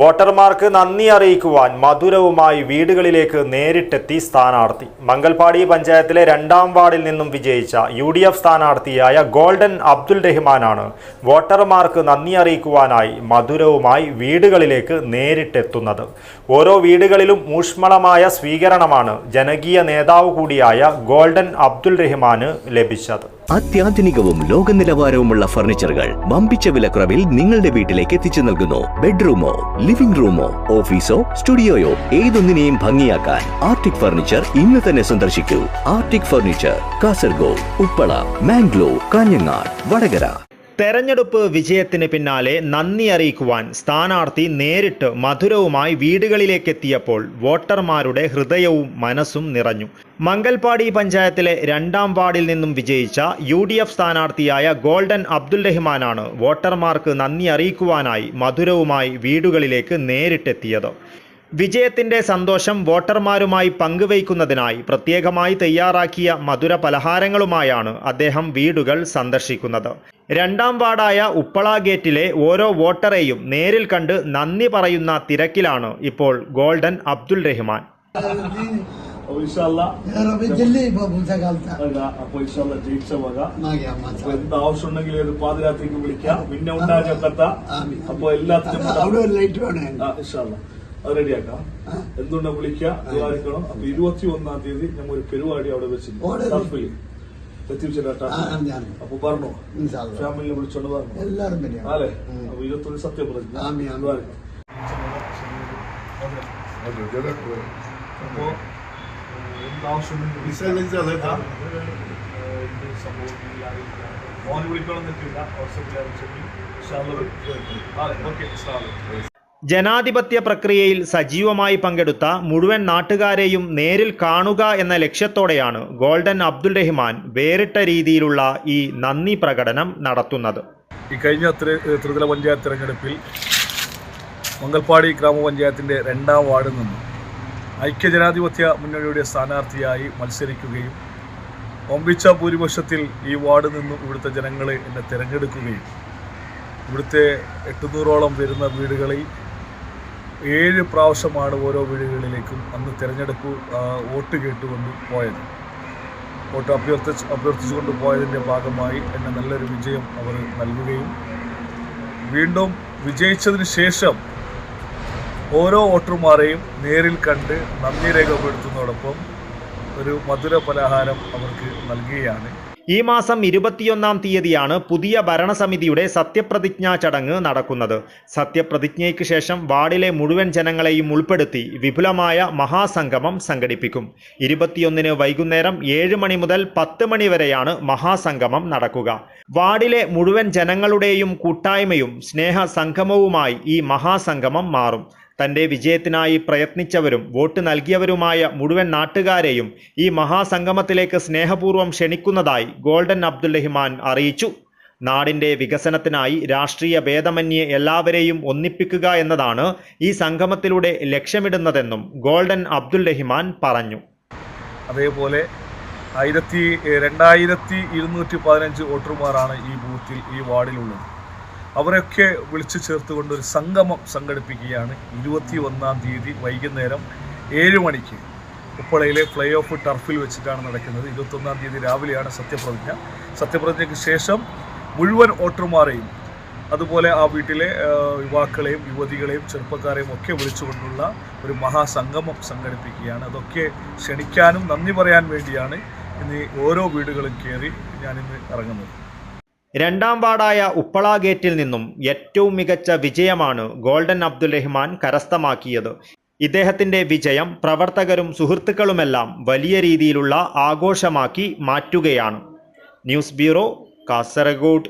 വോട്ടർമാർക്ക് നന്ദി അറിയിക്കുവാൻ മധുരവുമായി വീടുകളിലേക്ക് നേരിട്ടെത്തി സ്ഥാനാർത്ഥി. മംഗൽപാടി പഞ്ചായത്തിലെ 2ാം വാർഡിൽ നിന്നും വിജയിച്ച UDF സ്ഥാനാർത്ഥിയായ ഗോൾഡൻ അബ്ദുൽ റഹ്മാനാണ് വോട്ടർമാർക്ക് നന്ദി അറിയിക്കുവാനായി മധുരവുമായി വീടുകളിലേക്ക് നേരിട്ടെത്തുന്നത്. ഓരോ വീടുകളിലും ഊഷ്മളമായ സ്വീകരണമാണ് ജനകീയ നേതാവ് കൂടിയായ ഗോൾഡൻ അബ്ദുൽ റഹ്മാന് ലഭിച്ചത്. അത്യാധുനികവും ലോക നിലവാരവുമുള്ള ഫർണിച്ചറുകൾ വമ്പിച്ച വിലക്കുറവിൽ നിങ്ങളുടെ വീട്ടിലേക്ക് എത്തിച്ചു നൽകുന്നു. ബെഡ്റൂമോ, ലിവിംഗ് റൂമോ, ഓഫീസോ, സ്റ്റുഡിയോയോ ഏതൊന്നിനെയും ഭംഗിയാക്കാൻ ആർട്ടിക് ഫർണിച്ചർ ഇന്ന് തന്നെ സന്ദർശിക്കൂ. Arctic furniture, Kasaragod, Uppala, Mangalore, Kanhangad, Vadakara. തെരഞ്ഞെടുപ്പ് വിജയത്തിന് പിന്നാലെ നന്ദി അറിയിക്കുവാൻ സ്ഥാനാർത്ഥി നേരിട്ട് മധുരവുമായി വീടുകളിലേക്കെത്തിയപ്പോൾ വോട്ടർമാരുടെ ഹൃദയവും മനസ്സും നിറഞ്ഞു. മംഗൽപാടി പഞ്ചായത്തിലെ 2ാം വാർഡിൽ നിന്നും വിജയിച്ച UDF സ്ഥാനാർത്ഥിയായ ഗോൾഡൻ അബ്ദുൽ റഹ്മാനാണ് വോട്ടർമാർക്ക് നന്ദി അറിയിക്കുവാനായി മധുരവുമായി വീടുകളിലേക്ക് നേരിട്ടെത്തിയത്. വിജയത്തിന്റെ സന്തോഷം വോട്ടർമാരുമായി പങ്കുവയ്ക്കുന്നതിനായി പ്രത്യേകമായി തയ്യാറാക്കിയ മധുര പലഹാരങ്ങളുമായാണ് അദ്ദേഹം വീടുകൾ സന്ദർശിക്കുന്നത്. 2ാം വാർഡായ ഉപ്പള ഗേറ്റിലെ ഓരോ വോട്ടറെയും നേരിൽ കണ്ട് നന്ദി പറയുന്ന തിരക്കിലാണ് ഇപ്പോൾ ഗോൾഡൻ അബ്ദുൽ റഹ്മാൻ. ആവശ്യമുണ്ടെങ്കിൽ പാതിരാത്രിക്ക് വിളിക്കാം. പിന്നെ ഉണ്ടാകത്ത അപ്പൊ എല്ലാത്തിനും അത് റെഡിയാക്കാം. എന്തുകൊണ്ട് വിളിക്കാം, വിചാരിക്കണം. അപ്പൊ 21-ാം തീയതി ഞങ്ങൾ ഒരു പരിപാടി അവിടെ വെച്ചിട്ടുണ്ട്. അപ്പൊ പറഞ്ഞോ, ഫാമിലിനെ വിളിച്ചോണ്ട് പറഞ്ഞു അല്ലേ. അപ്പൊ 21 സത്യപ്രതിജ്ഞ. അപ്പോ എന്താവശ്യമുണ്ടെങ്കിൽ മോന് വിളിക്കണം എന്നിട്ടില്ല. ഓക്കെ. ജനാധിപത്യ പ്രക്രിയയിൽ സജീവമായി പങ്കെടുത്ത മുഴുവൻ നാട്ടുകാരെയും നേരിൽ കാണുക എന്ന ലക്ഷ്യത്തോടെയാണ് ഗോൾഡൻ അബ്ദുൽ റഹ്മാൻ വേറിട്ട രീതിയിലുള്ള ഈ നന്ദി പ്രകടനം നടത്തുന്നത്. ഈ കഴിഞ്ഞ ത്രിതല പഞ്ചായത്ത് തെരഞ്ഞെടുപ്പിൽ മംഗൽപാടി ഗ്രാമപഞ്ചായത്തിൻ്റെ 2ാം വാർഡിൽ നിന്നും ഐക്യജനാധിപത്യ മുന്നണിയുടെ സ്ഥാനാർത്ഥിയായി മത്സരിക്കുകയും വമ്പിച്ച ഭൂരിപക്ഷത്തിൽ ഈ വാർഡിൽ നിന്നും ഇവിടുത്തെ ജനങ്ങൾ എന്നെ തിരഞ്ഞെടുക്കുകയും ഇവിടുത്തെ 800ഓളം വരുന്ന വീടുകളിൽ 7 പ്രാവശ്യമാണ് ഓരോ വീടുകളിലേക്കും അന്ന് തിരഞ്ഞെടുപ്പ് വോട്ട് കേട്ടുകൊണ്ട് പോയത്. വോട്ട് അഭ്യർത്ഥിച്ചുകൊണ്ട് പോയതിൻ്റെ ഭാഗമായി എന്നെ നല്ലൊരു വിജയം അവർ നൽകുകയും വീണ്ടും വിജയിച്ചതിന് ശേഷം ഓരോ വോട്ടർമാരെയും നേരിൽ കണ്ട് നന്ദി രേഖപ്പെടുത്തുന്നതോടൊപ്പം ഒരു മധുര പലഹാരം അവർക്ക് നൽകുകയാണ്. ഈ മാസം 21-ാം തീയതിയാണ് പുതിയ ഭരണസമിതിയുടെ സത്യപ്രതിജ്ഞാ ചടങ്ങ് നടക്കുന്നത്. സത്യപ്രതിജ്ഞയ്ക്ക് ശേഷം വാർഡിലെ മുഴുവൻ ജനങ്ങളെയും ഉൾപ്പെടുത്തി വിപുലമായ മഹാസംഗമം സംഘടിപ്പിക്കും. 21-ന് വൈകുന്നേരം 7 മണി മുതൽ 10 മണി വരെയാണ് മഹാസംഗമം നടക്കുക. വാർഡിലെ മുഴുവൻ ജനങ്ങളുടെയും കൂട്ടായ്മയും സ്നേഹസംഗമവുമായി ഈ മഹാസംഗമം മാറും. തൻ്റെ വിജയത്തിനായി പ്രയത്നിച്ചവരും വോട്ട് നൽകിയവരുമായ മുഴുവൻ നാട്ടുകാരെയും ഈ മഹാസംഗമത്തിലേക്ക് സ്നേഹപൂർവ്വം ക്ഷണിക്കുന്നതായി ഗോൾഡൻ അബ്ദുൽ റഹ്മാൻ അറിയിച്ചു. നാടിൻ്റെ വികസനത്തിനായി രാഷ്ട്രീയ ഭേദമന്യേ എല്ലാവരെയും ഒന്നിപ്പിക്കുക എന്നതാണ് ഈ സംഗമത്തിലൂടെ ലക്ഷ്യമിടുന്നതെന്നും ഗോൾഡൻ അബ്ദുൽ റഹ്മാൻ പറഞ്ഞു. അതേപോലെ 2215 വോട്ടർമാരാണ് ഈ ബൂത്തിൽ ഈ വാർഡിലുള്ളത്. അവരൊക്കെ വിളിച്ചു ചേർത്തുകൊണ്ട് ഒരു സംഗമം സംഘടിപ്പിക്കുകയാണ് 21-ാം തീയതി വൈകുന്നേരം 7 മണിക്ക് ഉപ്പളയിലെ ഫ്ലൈ ഓഫ് ടർഫിൽ വെച്ചിട്ടാണ് നടക്കുന്നത്. 21-ാം തീയതി രാവിലെയാണ് സത്യപ്രതിജ്ഞ. സത്യപ്രതിജ്ഞയ്ക്ക് ശേഷം മുഴുവൻ വോട്ടർമാരെയും അതുപോലെ ആ വീട്ടിലെ യുവാക്കളെയും യുവതികളെയും ചെറുപ്പക്കാരെയും ഒക്കെ വിളിച്ചുകൊണ്ടുള്ള ഒരു മഹാസംഗമം സംഘടിപ്പിക്കുകയാണ്. അതൊക്കെ ക്ഷണിക്കാനും നന്ദി പറയാൻ വേണ്ടിയാണ് ഇന്ന് ഓരോ വീടുകളും കയറി ഞാനിന്ന് ഇറങ്ങുന്നത്. 2ാം വാർഡായ ഉപ്പള ഗേറ്റിൽ നിന്നും ഏറ്റവും മികച്ച വിജയമാണ് ഗോൾഡൻ അബ്ദുൽ റഹ്മാൻ കരസ്ഥമാക്കിയത്. ഇദ്ദേഹത്തിൻ്റെ വിജയം പ്രവർത്തകരും സുഹൃത്തുക്കളുമെല്ലാം വലിയ രീതിയിലുള്ള ആഘോഷമാക്കി മാറ്റുകയാണ്. News bureau, Kasaragod.